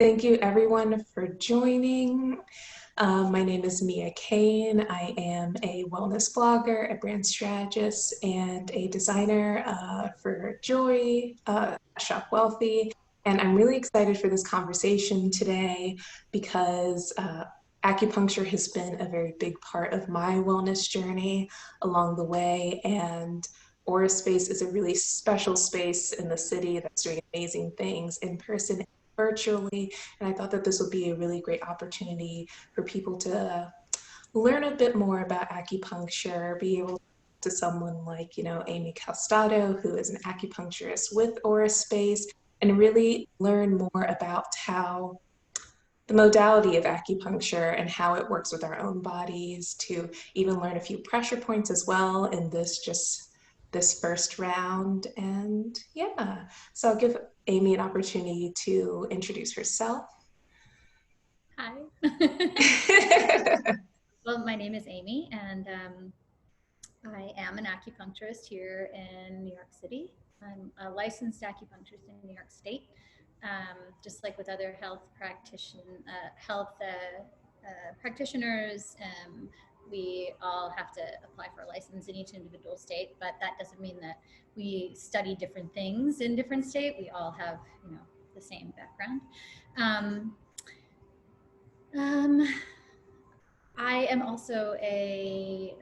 Thank you everyone for joining. My name is Mia Kane. I am a wellness blogger, a brand strategist, and a designer for Joy, Shop Wealthy. And I'm really excited for this conversation today because acupuncture has been a very big part of my wellness journey along the way. And Aura Space is a really special space in the city that's doing amazing things in person, virtually. And I thought that this would be a really great opportunity for people to learn a bit more about acupuncture, be able to someone like, Amy Calstado, who is an acupuncturist with Aura Space, and really learn more about how the modality of acupuncture and how it works with our own bodies, to even learn a few pressure points as well in this first round. And yeah, so I'll give Amy an opportunity to introduce herself. Hi. Well, my name is Amy, and I am an acupuncturist here in New York City. I'm a licensed acupuncturist in New York State. Just like with other practitioners, we all have to apply for a license in each individual state, but that doesn't mean that we study different things in different states. We all have, the same background. I am also a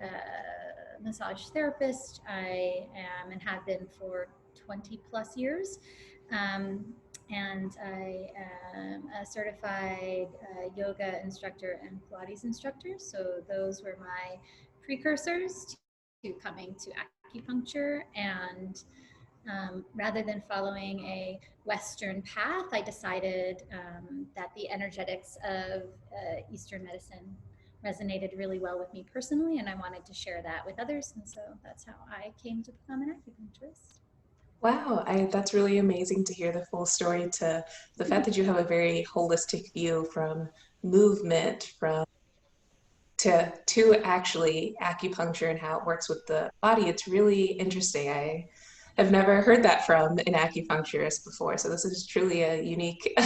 massage therapist. I am and have been for 20 plus years. And I am a certified yoga instructor and Pilates instructor. So those were my precursors to coming to acupuncture. And rather than following a Western path, I decided that the energetics of Eastern medicine resonated really well with me personally, and I wanted to share that with others. And so that's how I came to become an acupuncturist. Wow, that's really amazing to hear the full story, to the fact that you have a very holistic view from movement from to actually acupuncture and how it works with the body. It's really interesting. I have never heard that from an acupuncturist before, so this is truly a unique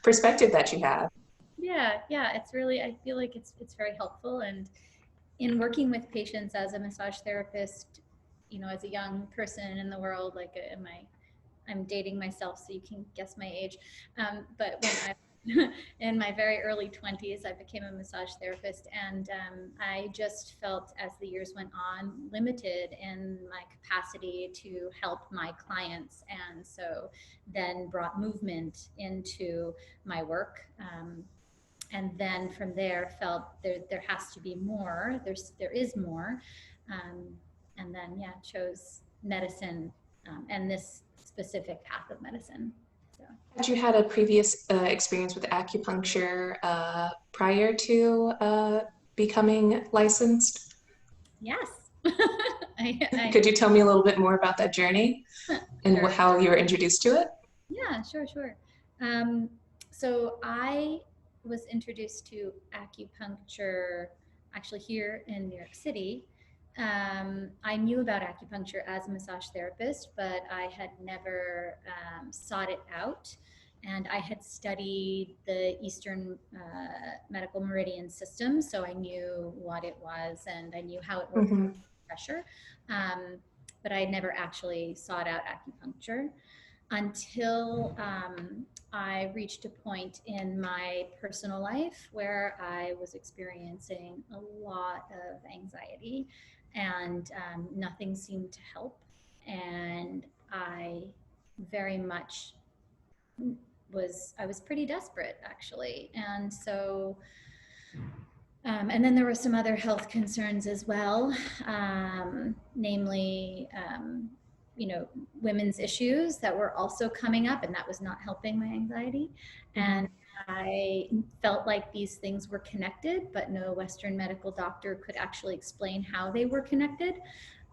perspective that you have. Yeah, it's really, I feel like it's very helpful. And in working with patients as a massage therapist, as a young person in the world, like I'm dating myself, so you can guess my age. But when in my very early 20s, I became a massage therapist, and I just felt, as the years went on, limited in my capacity to help my clients, and so then brought movement into my work. And then from there felt there has to be more. There is more, and then chose medicine, and this specific path of medicine. So. Had you had a previous experience with acupuncture prior to becoming licensed? Yes. Could you tell me a little bit more about that journey and Sure. how you were introduced to it? Yeah, sure. So I was introduced to acupuncture actually here in New York City. I knew about acupuncture as a massage therapist, but I had never sought it out. And I had studied the Eastern medical meridian system, so I knew what it was and I knew how it worked with pressure. But I had never actually sought out acupuncture until I reached a point in my personal life where I was experiencing a lot of anxiety, and nothing seemed to help. And I very much I was pretty desperate, actually. And so and then there were some other health concerns as well, namely, women's issues that were also coming up, and that was not helping my anxiety. And I felt like these things were connected, but no Western medical doctor could actually explain how they were connected.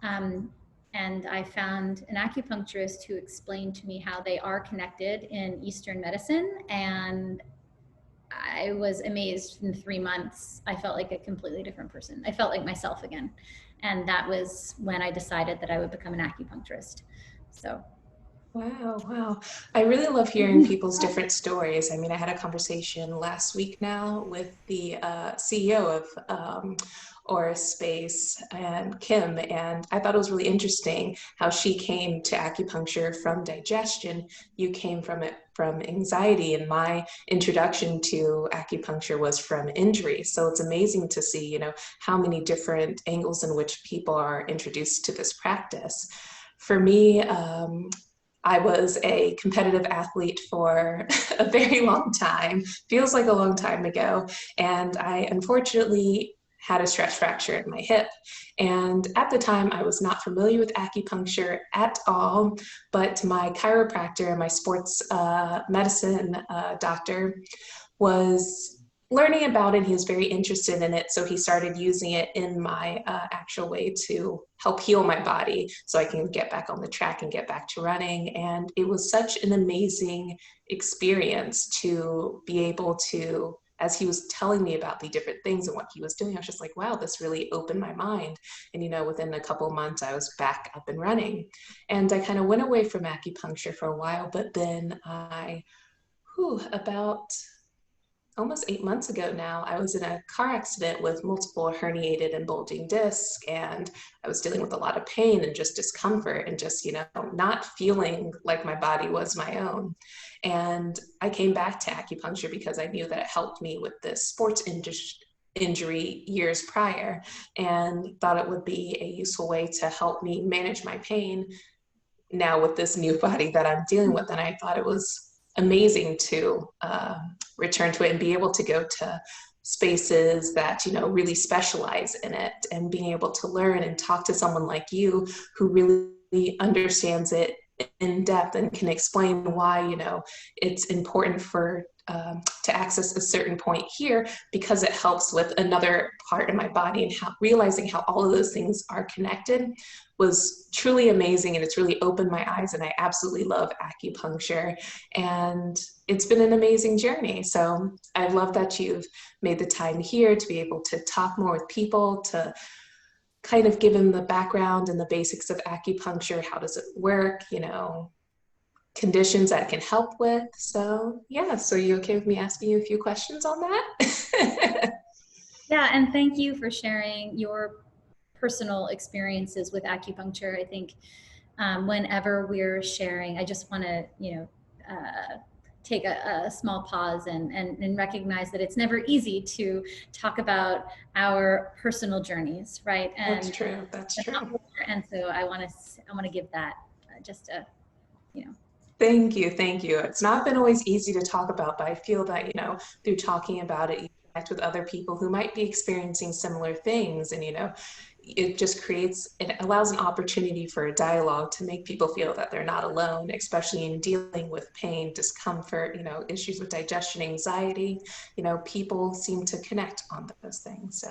And I found an acupuncturist who explained to me how they are connected in Eastern medicine, and I was amazed. In 3 months, I felt like a completely different person. I felt like myself again. And that was when I decided that I would become an acupuncturist. So. Wow, wow. I really love hearing people's different stories. I mean, I had a conversation last week now with the CEO of Aura Space and Kim, and I thought it was really interesting how she came to acupuncture from digestion. You came from it from anxiety, and my introduction to acupuncture was from injury. So it's amazing to see, how many different angles in which people are introduced to this practice. For me, I was a competitive athlete for a very long time, feels like a long time ago. And I unfortunately had a stress fracture in my hip. And at the time, I was not familiar with acupuncture at all, but my chiropractor and my sports medicine doctor was learning about it. He was very interested in it. So he started using it in my actual way to help heal my body so I can get back on the track and get back to running. And it was such an amazing experience to be able to, as he was telling me about the different things and what he was doing, I was just like, wow, this really opened my mind. And, within a couple of months, I was back up and running. And I kind of went away from acupuncture for a while, but then about almost 8 months ago now, I was in a car accident with multiple herniated and bulging discs, and I was dealing with a lot of pain and just discomfort and just, not feeling like my body was my own. And I came back to acupuncture because I knew that it helped me with this injury years prior, and thought it would be a useful way to help me manage my pain now with this new body that I'm dealing with. And I thought it was amazing to return to it and be able to go to spaces that really specialize in it, and being able to learn and talk to someone like you who really understands it in depth and can explain why it's important to access a certain point here because it helps with another part of my body, and realizing how all of those things are connected was truly amazing. And it's really opened my eyes, and I absolutely love acupuncture, and it's been an amazing journey. So I love that you've made the time here to be able to talk more with people, to kind of give them the background and the basics of acupuncture. How does it work, conditions that it can help with. So yeah, so you okay with me asking you a few questions on that? Yeah, and thank you for sharing your personal experiences with acupuncture. I think whenever we're sharing, I just want to, take a small pause and recognize that it's never easy to talk about our personal journeys, right? That's And true. That's true. and so I want to give that just a, you know, Thank you. Thank you. It's not been always easy to talk about, but I feel that, through talking about it, you connect with other people who might be experiencing similar things. And, it allows an opportunity for a dialogue to make people feel that they're not alone, especially in dealing with pain, discomfort, issues with digestion, anxiety. People seem to connect on those things. So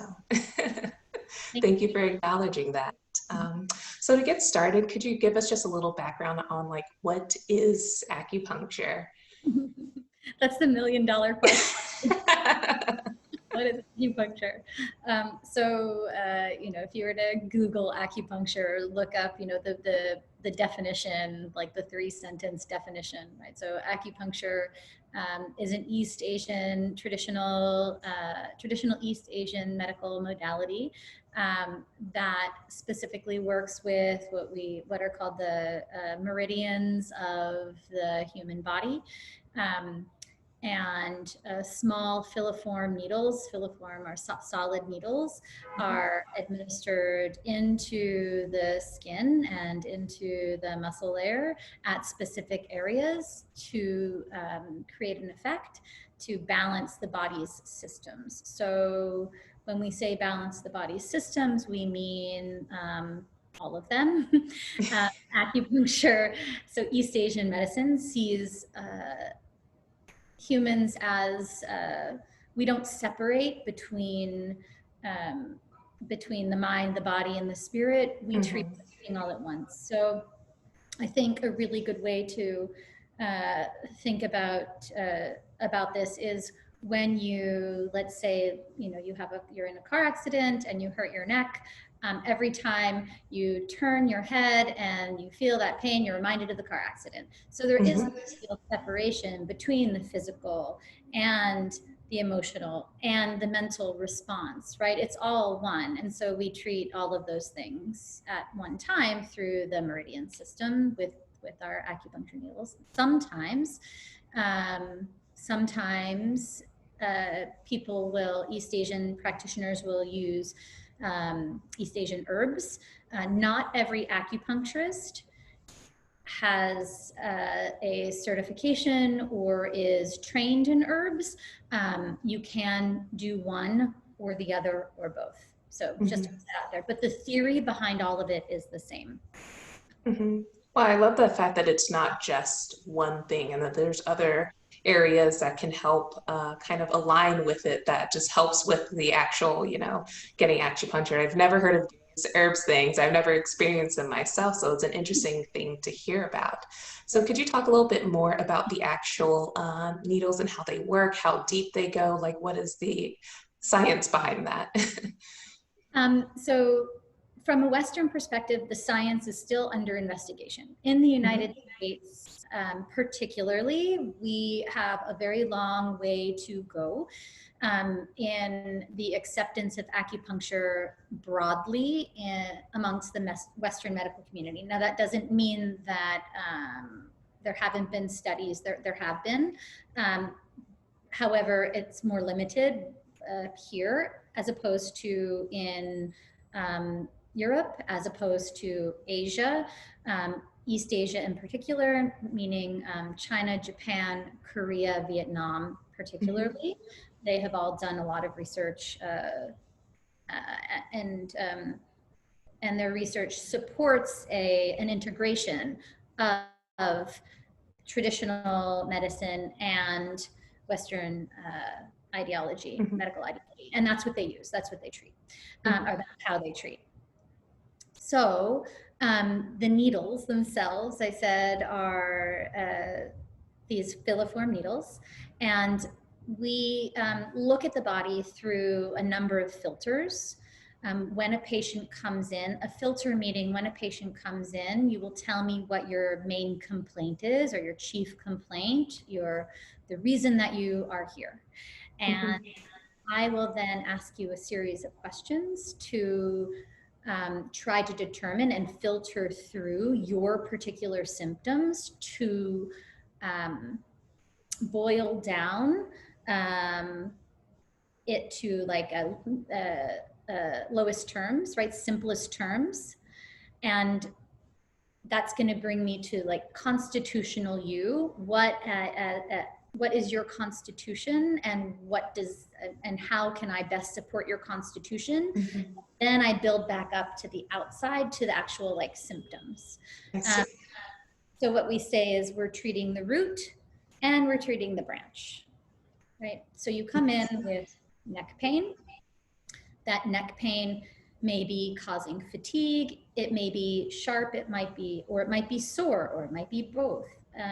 thank thank you for acknowledging that. Um, so to get started, could you give us just a little background on like what is acupuncture? you. That's the $1,000,000 question. What is acupuncture? If you were to Google acupuncture, look up, the definition, like the 3-sentence definition, right? So acupuncture is an East Asian traditional East Asian medical modality that specifically works with what are called the meridians of the human body. And small filiform needles, filiform are solid needles, are administered into the skin and into the muscle layer at specific areas to create an effect to balance the body's systems. So when we say balance the body's systems, we mean all of them. Acupuncture, so East Asian medicine sees humans as we don't separate between the mind, the body, and the spirit. We treat Mhm. everything all at once. So I think a really good way to think about this is when you, let's say, you're in a car accident and you hurt your neck. Every time you turn your head and you feel that pain, you're reminded of the car accident. So there is a separation between the physical and the emotional and the mental response, right? It's all one. And so we treat all of those things at one time through the meridian system with our acupuncture needles. Sometimes people will, East Asian practitioners will use East Asian herbs. Not every acupuncturist has a certification or is trained in herbs. You can do one or the other or both. So just to put that out there. But the theory behind all of it is the same. Mm-hmm. Well, I love the fact that it's not just one thing and that there's other areas that can help kind of align with it that just helps with the actual, getting acupuncture. I've never heard of these herbs things. I've never experienced them myself, so it's an interesting thing to hear about. So could you talk a little bit more about the actual needles and how they work, how deep they go? Like, what is the science behind that? So from a Western perspective, the science is still under investigation. In the United States, particularly, we have a very long way to go in the acceptance of acupuncture broadly amongst the Western medical community. Now, that doesn't mean that there haven't been studies. There have been. However, it's more limited here as opposed to in Europe, as opposed to Asia, East Asia in particular, meaning China, Japan, Korea, Vietnam, particularly. They have all done a lot of research, and their research supports an integration of traditional medicine and Western ideology, medical ideology, and that's what they use. That's what they treat, or that's how they treat. So the needles themselves, I said, are these filiform needles, and we look at the body through a number of filters. When a patient comes in, a filter meaning when a patient comes in, you will tell me what your main complaint is, or your chief complaint, the reason that you are here. And I will then ask you a series of questions to try to determine and filter through your particular symptoms to boil down it to like lowest terms, right? Simplest terms. And that's going to bring me to like constitutional you. What is your constitution, and and how can I best support your constitution? Then I build back up to the outside, to the actual like symptoms. So what we say is we're treating the root and we're treating the branch, right? So you come in with neck pain. That neck pain may be causing fatigue. It may be sharp. It might be sore, or it might be both.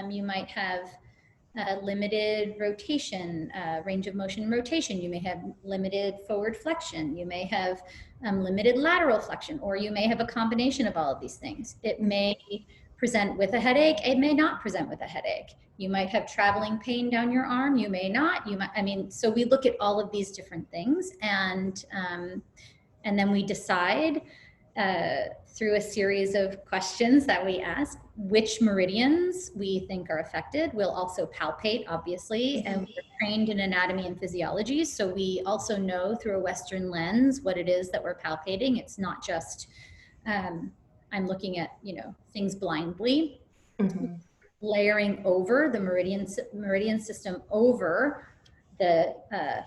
You might have limited rotation, range of motion rotation. You may have limited forward flexion. You may have limited lateral flexion, or you may have a combination of all of these things. It may present with a headache. It may not present with a headache. You might have traveling pain down your arm. You may not. So we look at all of these different things, and then we decide through a series of questions that we ask which meridians we think are affected. We'll also palpate, obviously, and we're trained in anatomy and physiology, so we also know through a Western lens what it is that we're palpating. It's not just I'm looking at things blindly. Layering over the meridian system over the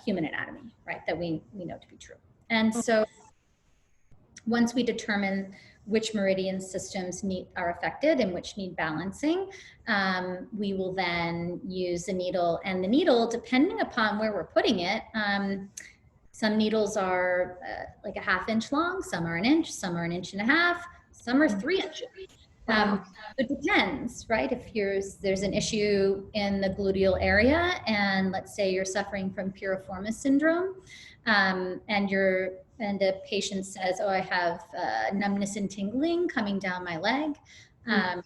human anatomy, right? That we know to be true. And so once we determine which meridian systems are affected and which need balancing, we will then use the needle. And the needle, depending upon where we're putting it, some needles are like a 1/2 inch long, some are an inch, some are 1.5 inches, some are 3 inches. Wow. It depends, right? If there's an issue in the gluteal area, and let's say you're suffering from piriformis syndrome, and a patient says, "Oh, I have numbness and tingling coming down my leg." Um,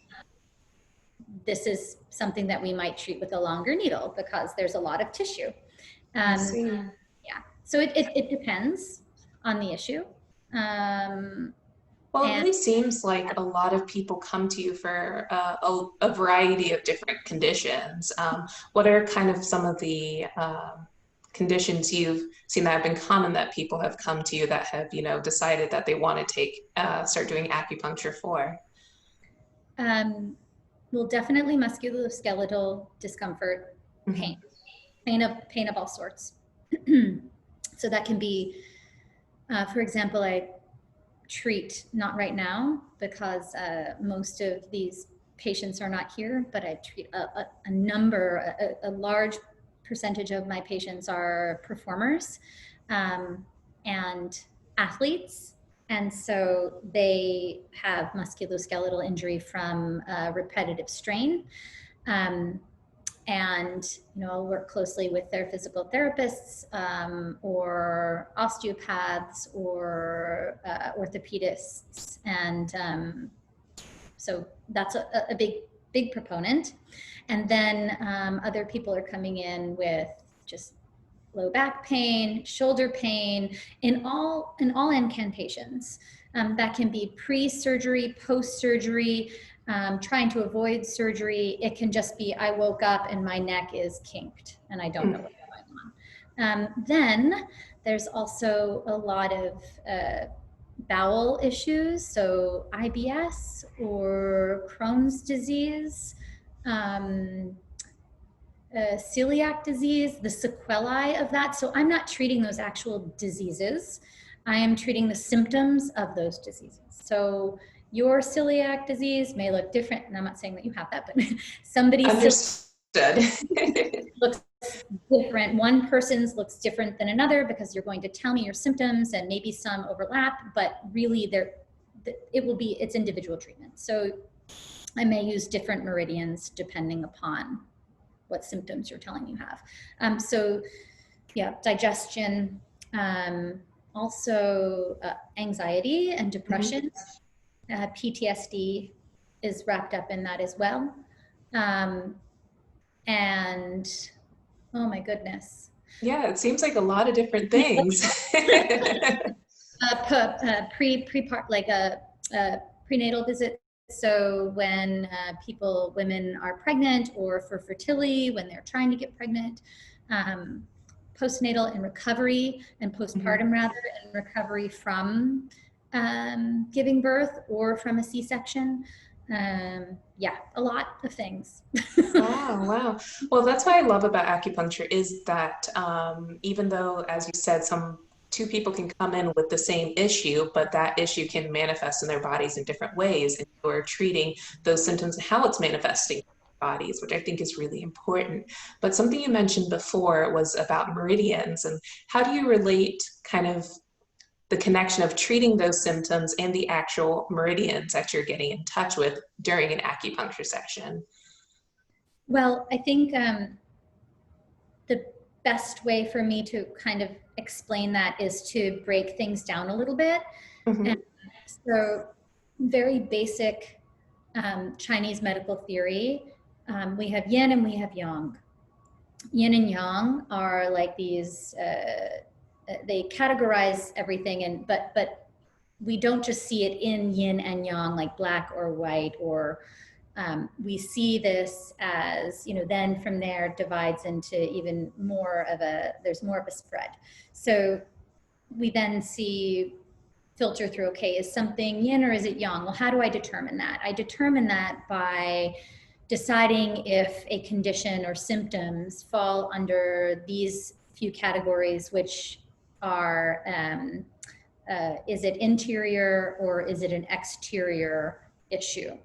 this is something that we might treat with a longer needle because there's a lot of tissue. I Um, see. yeah, so it depends on the issue. Well, it And really seems like a lot of people come to you for a variety of different conditions. What are kind of some of the conditions you've seen that have been common that people have come to you that have, decided that they want to start doing acupuncture for? um, well, definitely musculoskeletal discomfort, pain, Hmm. pain of all sorts. So that can be, for example, I treat, not right now because most of these patients are not here, but I treat a large percentage of my patients are performers and athletes. And so they have musculoskeletal injury from repetitive strain. Um, and I'll work closely with their physical therapists or osteopaths or orthopedists, and so that's a big proponent. And then other people are coming in with just low back pain, shoulder pain, in all incantations. That can be pre-surgery, post-surgery, trying to avoid surgery. It can just be, I woke up and my neck is kinked and I don't know what's going on. Then there's also a lot of bowel issues, so IBS or Crohn's disease, um, celiac disease, the sequelae of that. So I'm not treating those actual diseases. I am treating the symptoms of those diseases. So your celiac disease may look different, and I'm not saying that you have that, but somebody's Understood. looks different. One person's looks different than another because you're going to tell me your symptoms and maybe some overlap, but really it's individual treatment. So I may use different meridians depending upon what symptoms you're telling you have. So yeah, digestion, also anxiety and Mhm. depression, PTSD is wrapped up in that as well. And oh my goodness. Yeah, it seems like a lot of different things. Pre-part, like a prenatal visit. So when women are pregnant, or for fertility, when they're trying to get pregnant, postnatal and recovery, and Mhm. postpartum rather, and recovery from giving birth or from a C-section. Yeah, a lot of things. Wow, wow. Well, that's what I love about acupuncture is that even though, as you said, some two people can come in with the same issue, but that issue can manifest in their bodies in different ways, and you're treating those symptoms and how it's manifesting in their bodies, which I think is really important. But something you mentioned before was about meridians, and how do you relate kind of the connection of treating those symptoms and the actual meridians that you're getting in touch with during an acupuncture session? Well, I think the best way for me to kind of explain that is to break things down a little bit. And Mhm. so, very basic Chinese medical theory, we have yin and we have yang. Yin and yang are like these, they categorize everything, but we don't just see it in yin and yang, like black or white, or we see this as, then from there divides into even more of there's more of a spread. So we then see, filter through, okay, is something yin or is it yang? Well, how do I determine that? I determine that by deciding if a condition or symptoms fall under these few categories, which are, is it interior or is it an exterior issue?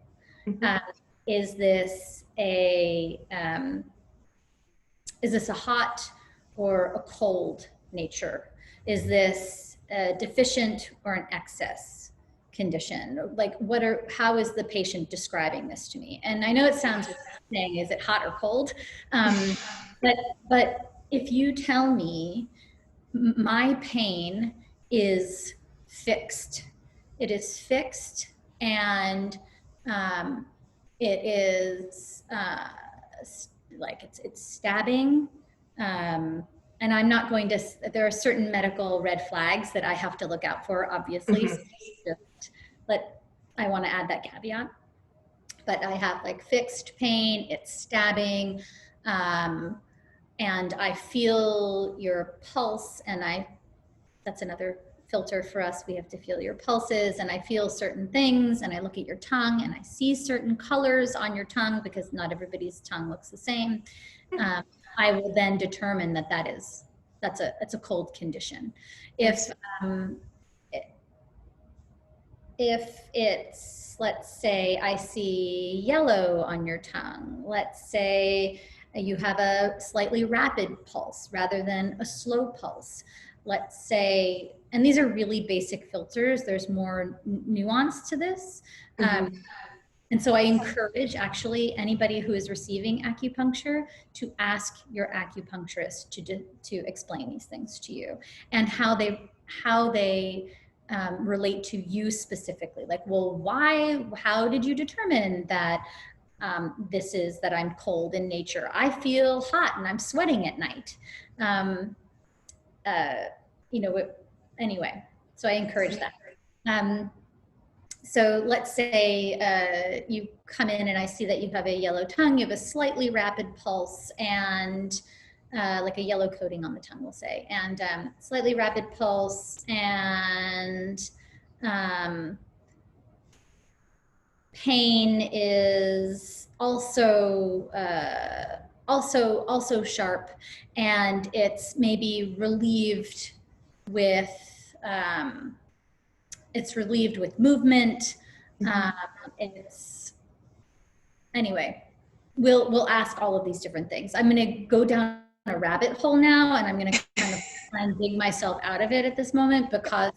Mhm. Uh, is this a hot or a cold nature? Is this deficient or an excess? condition? Like, how is the patient describing this to me? And I know it sounds like saying, is it hot or cold? But if you tell me my pain is fixed, it is fixed, and it is like it's stabbing, and I'm not going to, there are certain medical red flags that I have to look out for, obviously. So just I want to add that caveat. But I have like fixed pain, it's stabbing, and I feel your pulse, and that's another filter for us. We have to feel your pulses, and I feel certain things, and I look at your tongue and I see certain colors on your tongue, because not everybody's tongue looks the same. I will then determine that's a cold condition. If it's, let's say I see yellow on your tongue, let's say you have a slightly rapid pulse rather than a slow pulse, let's say, and these are really basic filters, there's more nuance to this. And so I encourage actually anybody who is receiving acupuncture to ask your acupuncturist to explain these things to you, and how they relate to you specifically. Like, well, how did you determine that that I'm cold in nature? I feel hot and I'm sweating at night. Anyway, so I encourage that. So let's say you come in and I see that you have a yellow tongue, you have a slightly rapid pulse, and like a yellow coating on the tongue, we'll say, and slightly rapid pulse, and pain is also sharp, and it's maybe relieved with movement. Anyway, we'll ask all of these different things. I'm going to go down a rabbit hole now, and I'm going to kind of try and dig myself out of it at this moment, because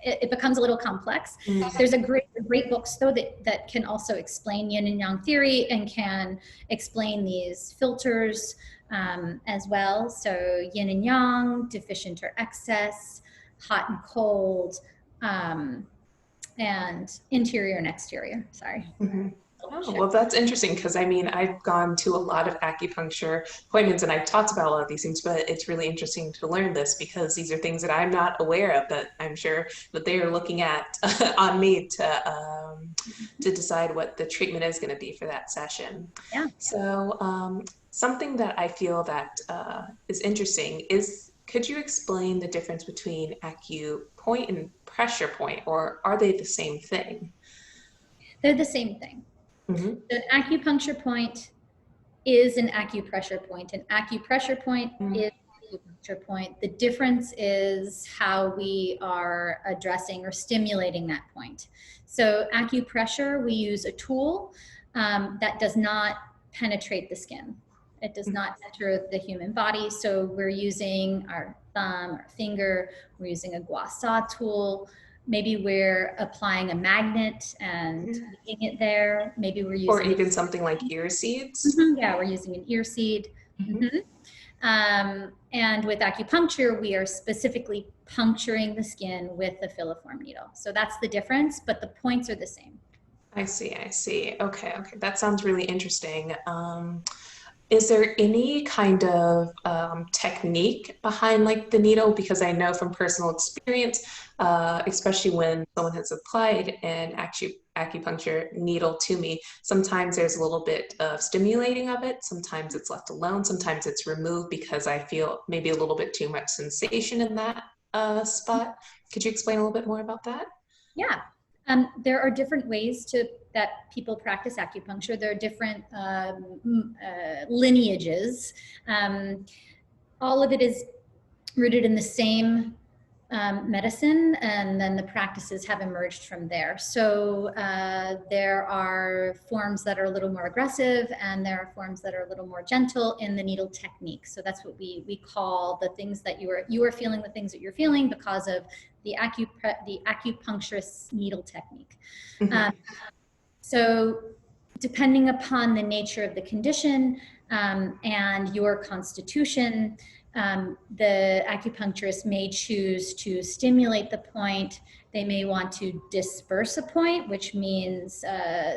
it becomes a little complex. There's great books though that can also explain yin and yang theory, and can explain these filters as well. So yin and yang, deficient or excess, hot and cold, and interior and exterior. Sorry. Oh, well, that's interesting, because I mean, I've gone to a lot of acupuncture appointments and I've talked about a lot of these things, but it's really interesting to learn this, because these are things that I'm not aware of, that I'm sure that they are looking at on me to decide what the treatment is going to be for that session. Yeah. So something that I feel that is interesting is, could you explain the difference between acupoint and pressure point, or are they the same thing? They're the same thing. An acupuncture point is an acupressure point. An acupressure point is an acupuncture point. The difference is how we are addressing or stimulating that point. So acupressure, we use a tool that does not penetrate the skin. It does not enter the human body. So we're using our thumb, our finger, we're using a gua sha tool. Maybe we're applying a magnet and leaving it there. Maybe we're using... Or even something like ear seeds. Yeah, we're using an ear seed. And with acupuncture, we are specifically puncturing the skin with a filiform needle. So that's the difference, but the points are the same. I see. Okay. That sounds really interesting. Is there any kind of technique behind like the needle? Because I know from personal experience, especially when someone has applied an acupuncture needle to me, sometimes there's a little bit of stimulating of it. Sometimes it's left alone. Sometimes it's removed because I feel maybe a little bit too much sensation in that spot. Could you explain a little bit more about that? Yeah. There are different ways that people practice acupuncture. There are different lineages. All of it is rooted in the same medicine, and then the practices have emerged from there. So there are forms that are a little more aggressive, and there are forms that are a little more gentle in the needle technique. So that's what we call the things that you are feeling, the things that you're feeling because of the acupuncturist needle technique. Mhm. So depending upon the nature of the condition and your constitution, the acupuncturist may choose to stimulate the point. They may want to disperse a point, which means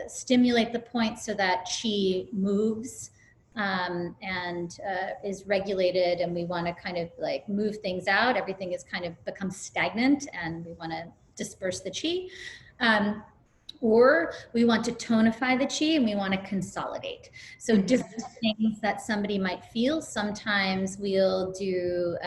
stimulate the point so that chi moves and is regulated, and we want to kind of like move things out. Everything is kind of becomes stagnant, and we want to disperse the chi. Or we want to tonify the chi and we want to consolidate. So different things that somebody might feel. Sometimes we'll do,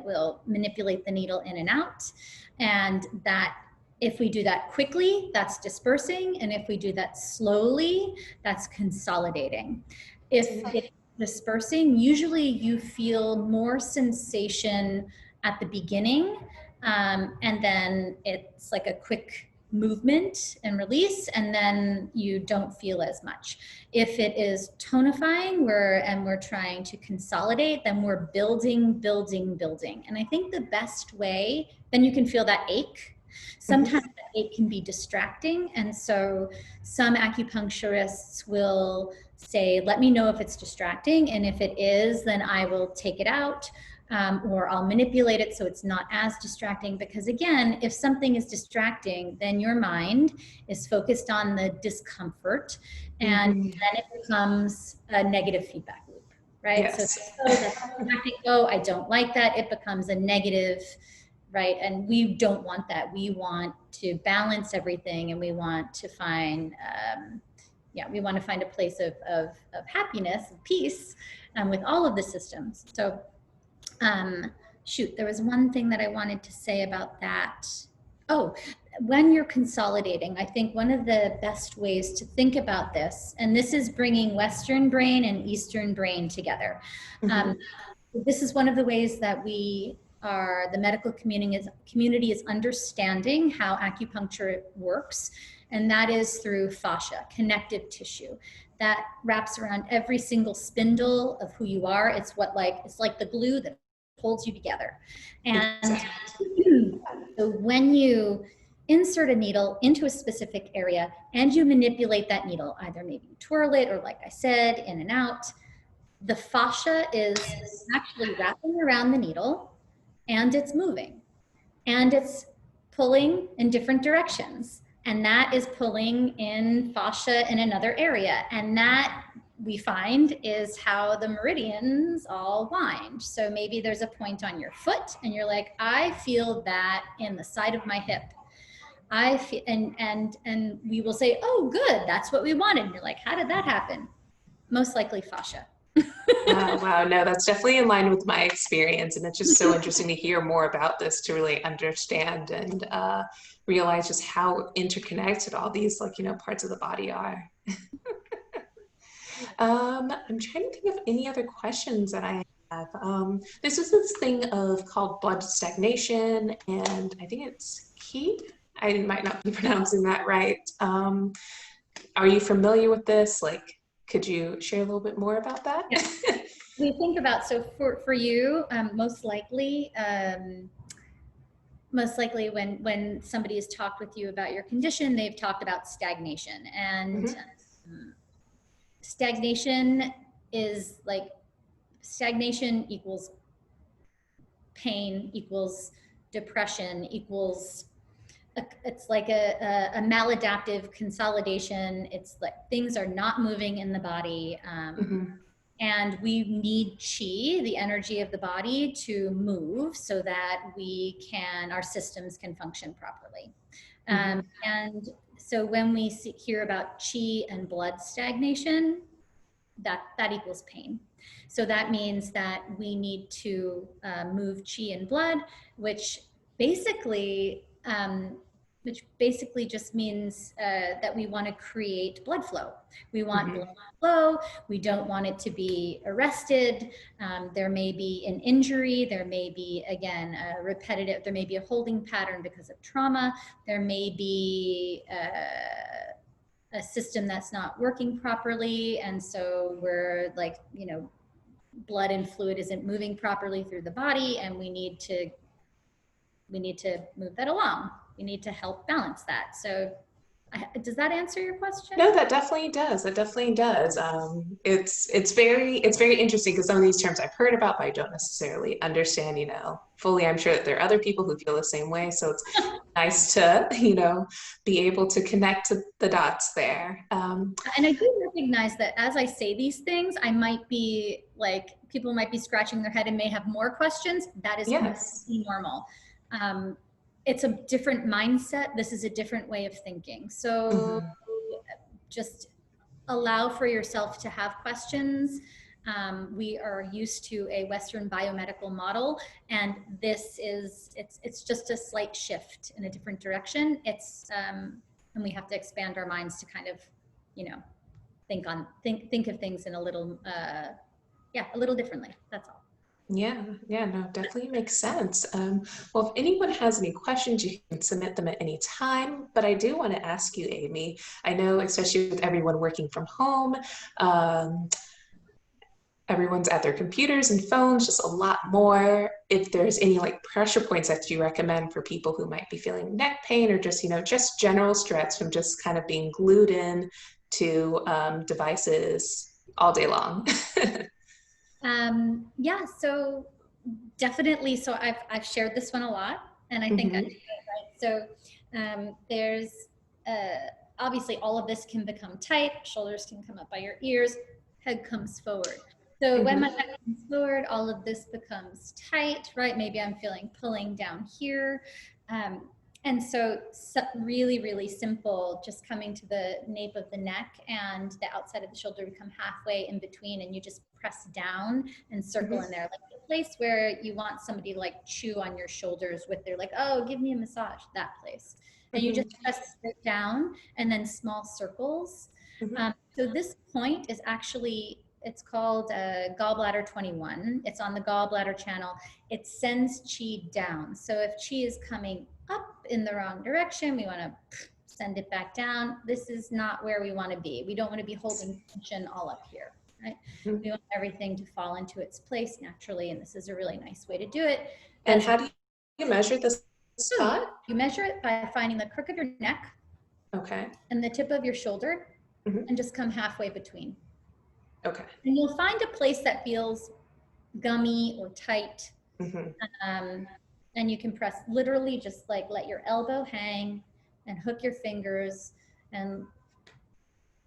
we'll manipulate the needle in and out, and that if we do that quickly, that's dispersing, and if we do that slowly, that's consolidating. If it's dispersing, usually you feel more sensation at the beginning, and then it's like a quick movement and release, and then you don't feel as much. If it is tonifying and we're trying to consolidate, then we're building, building, building. And I think the best way, then you can feel that ache. Sometimes that ache can be distracting, and so some acupuncturists will say, let me know if it's distracting, and if it is, then I will take it out. Or I'll manipulate it so it's not as distracting. Because again, if something is distracting, then your mind is focused on the discomfort, and then it becomes a negative feedback loop, right? Yes. So that's distracting. Oh, I don't like that. It becomes a negative, right? And we don't want that. We want to balance everything, and we want to find, we want to find a place of happiness, of peace, with all of the systems. So shoot, there was one thing that I wanted to say about that. Oh, when you're consolidating, I think one of the best ways to think about this, and this is bringing Western brain and Eastern brain together. This is one of the ways that the medical community is understanding how acupuncture works, and that is through fascia, connective tissue that wraps around every single spindle of who you are. It's like the glue that holds you together. And so when you insert a needle into a specific area and you manipulate that needle, either maybe you twirl it or, like I said, in and out, the fascia is actually wrapping around the needle, and it's moving, and it's pulling in different directions, and that is pulling in fascia in another area, and that we find is how the meridians all wind. So maybe there's a point on your foot and you're like, I feel that in the side of my hip. I feel, and we will say, oh, good, that's what we wanted. And you're like, how did that happen? Most likely fascia. Wow, no, that's definitely in line with my experience. And it's just so interesting to hear more about this to really understand and realize just how interconnected all these, parts of the body are. I'm trying to think of any other questions that I have. This is this thing called blood stagnation, and I think it's key. I might not be pronouncing that right. Are you familiar with this? Could you share a little bit more about that? Yeah. We think about, so for you, most likely when somebody has talked with you about your condition, they've talked about stagnation. And stagnation is stagnation equals pain, equals depression, equals it's like a maladaptive consolidation. It's like things are not moving in the body, and we need chi, the energy of the body, to move so that our systems can function properly. And so when we hear about chi and blood stagnation, that equals pain. So that means that we need to move chi and blood, which basically just means that we want to create blood flow. We want blood flow. We don't want it to be arrested. There may be an injury. There may be, again, there may be a holding pattern because of trauma. There may be a system that's not working properly, and so we're blood and fluid isn't moving properly through the body, and we need to we need to move that along. We need to help balance that. So does that answer your question? No, that definitely does. That definitely does. It's very interesting because some of these terms I've heard about, but I don't necessarily understand, fully. I'm sure that there are other people who feel the same way. So it's nice to, be able to connect to the dots there. And I do recognize that as I say these things, I might be like, people might be scratching their head and may have more questions. That is Yes. completely normal. It's a different mindset. This is a different way of thinking. So Mhm. just allow for yourself to have questions. We are used to a Western biomedical model, and it's just a slight shift in a different direction. And we have to expand our minds to kind of, think of things in a little, a little differently. That's all. Yeah, yeah, no, definitely makes sense. Well, if anyone has any questions, you can submit them at any time. But I do want to ask you, Amy, I know, especially with everyone working from home, um, everyone's at their computers and phones just a lot more. If there's any like pressure points that you recommend for people who might be feeling neck pain or just, just general stress from just kind of being glued in to devices all day long. Yeah, so definitely. So I've shared this one a lot, and I think I Hmm. did it right. So there's obviously all of this can become tight. Shoulders can come up by your ears. Head comes forward. So when my Hmm. head comes forward, all of this becomes tight, right? Maybe I'm feeling pulling down here. Um, and so really, really simple, just coming to the nape of the neck and the outside of the shoulder become halfway in between, and you just press down and circle in there, like the place where you want somebody to like chew on your shoulders with their like, oh, give me a massage, that place. And you Hmm. just press it down and then small circles. Hmm. So this point is actually, it's called gallbladder 21. It's on the gallbladder channel. It sends chi down. So if chi is coming up in the wrong direction, we want to send it back down. This is not where we want to be. We don't want to be holding tension all up here, right? We want everything to fall into its place naturally, and this is a really nice way to do it. And As how do you measure the so spot? you measure it by finding the crook of your neck Okay. and the tip of your shoulder, Hmm. and just come halfway between. Okay. And you'll find a place that feels gummy or tight. Hmm. Um, and you can press, literally just like let your elbow hang and hook your fingers and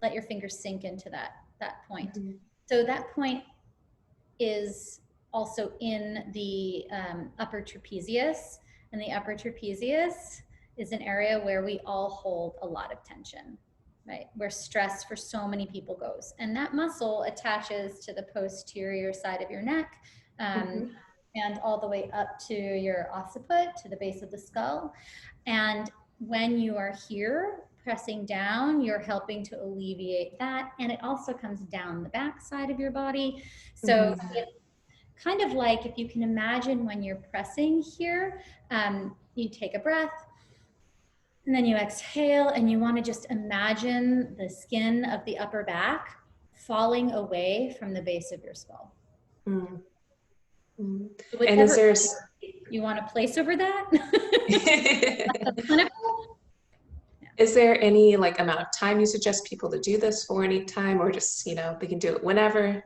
let your fingers sink into that point. Hmm. So that point is also in the upper trapezius, and the upper trapezius is an area where we all hold a lot of tension, right? Where stress for so many people goes. And that muscle attaches to the posterior side of your neck, Hmm. and all the way up to your occiput, to the base of the skull. And when you are here pressing down, you're helping to alleviate that. And it also comes down the back side of your body. So Hmm. it's kind of like, if you can imagine when you're pressing here, you take a breath and then you exhale, and you want to just imagine the skin of the upper back falling away from the base of your skull. Hmm. And is Whatever there you want to place over that. is there any like amount of time you suggest people to do this for, any time, or just, they can do it whenever,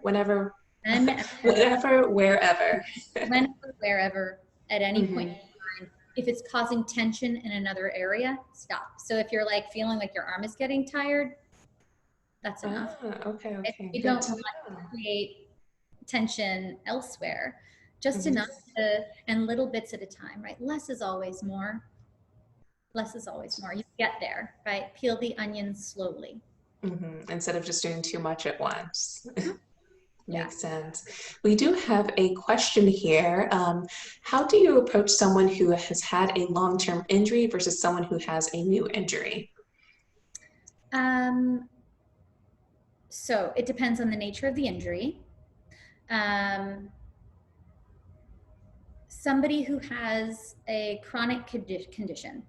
And whenever, wherever? whenever, wherever, at any point Hmm. in time. If it's causing tension in another area, stop. So if you're like feeling like your arm is getting tired, that's enough. Ah, okay, If okay. you Good don't to want know. to create tension elsewhere, just Hmm. enough to, and little bits at a time, right? Less is always more. Less is always more. You get there, right? Peel the onion slowly. Hmm. Instead of just doing too much at once. Mhm. Yeah. Makes sense. We do have a question here. How do you approach someone who has had a long-term injury versus someone who has a new injury? Um, so it depends on the nature of the injury. Um, Somebody who has a chronic condition,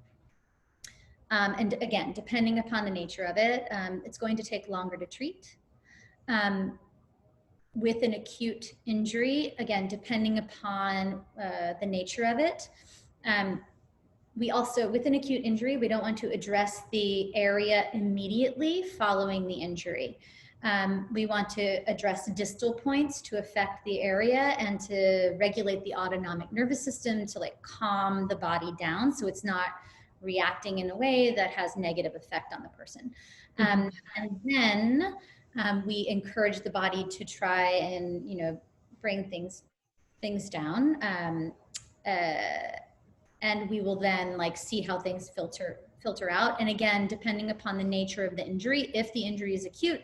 and again, depending upon the nature of it, it's going to take longer to treat. Um, with an acute injury, again, depending upon the nature of it, we also, with an acute injury, we don't want to address the area immediately following the injury. We want to address distal points to affect the area and to regulate the autonomic nervous system to like calm the body down so it's not reacting in a way that has negative effect on the person. And then we encourage the body to try and, you know, bring things down. And we will then like see how things filter out. And again, depending upon the nature of the injury, if the injury is acute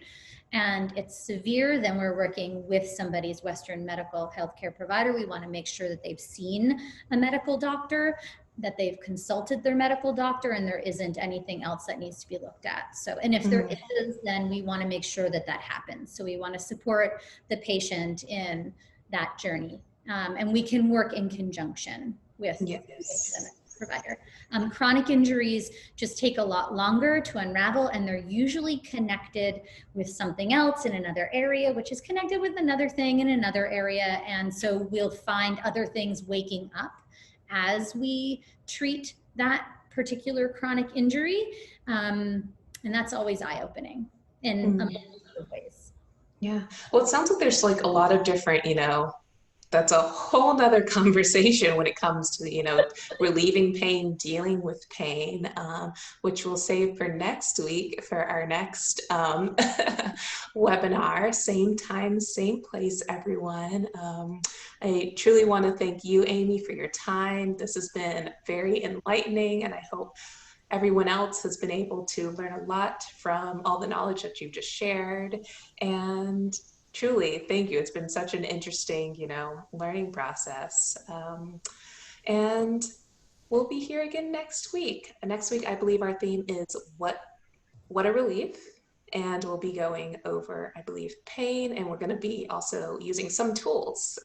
and it's severe, then we're working with somebody's Western medical healthcare provider. We want to make sure that they've seen a medical doctor, that they've consulted their medical doctor, and there isn't anything else that needs to be looked at. So, and if there is, then we want to make sure that that happens. So we want to support the patient in that journey. And we can work in conjunction with Yes. the provider. Chronic injuries just take a lot longer to unravel, and they're usually connected with something else in another area, which is connected with another thing in another area. And so we'll find other things waking up as we treat that particular chronic injury. And that's always eye-opening in a multitude of ways. Yeah. Well, it sounds like there's like a lot of different, you know, that's a whole nother conversation when it comes to, you know, relieving pain, dealing with pain, which we'll save for next week for our next webinar. Same time, same place, everyone. I truly want to thank you, Amy, for your time. This has been very enlightening, and I hope everyone else has been able to learn a lot from all the knowledge that you've just shared. And truly, thank you. It's been such an interesting, you know, learning process. And we'll be here again next week. Next week, I believe our theme is what a relief. And we'll be going over, I believe, pain, and we're going to be also using some tools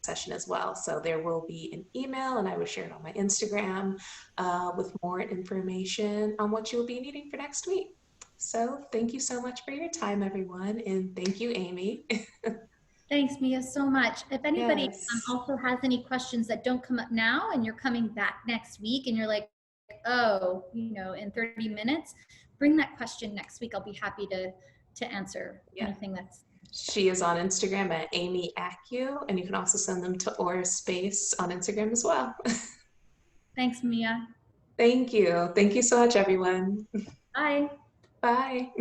session as well. So there will be an email, and I will share it on my Instagram with more information on what you will be needing for next week. So thank you so much for your time, everyone, and thank you, Amy. Thanks, Mia, so much. If anybody Yes. also has any questions that don't come up now and you're coming back next week and you're like, oh, you know, in 30 minutes, bring that question next week. I'll be happy to answer Yeah. anything that's. She is on Instagram at Amy Acu, and you can also send them to Aura Space on Instagram as well. Thanks, Mia. Thank you. Thank you so much, everyone. Bye. Bye.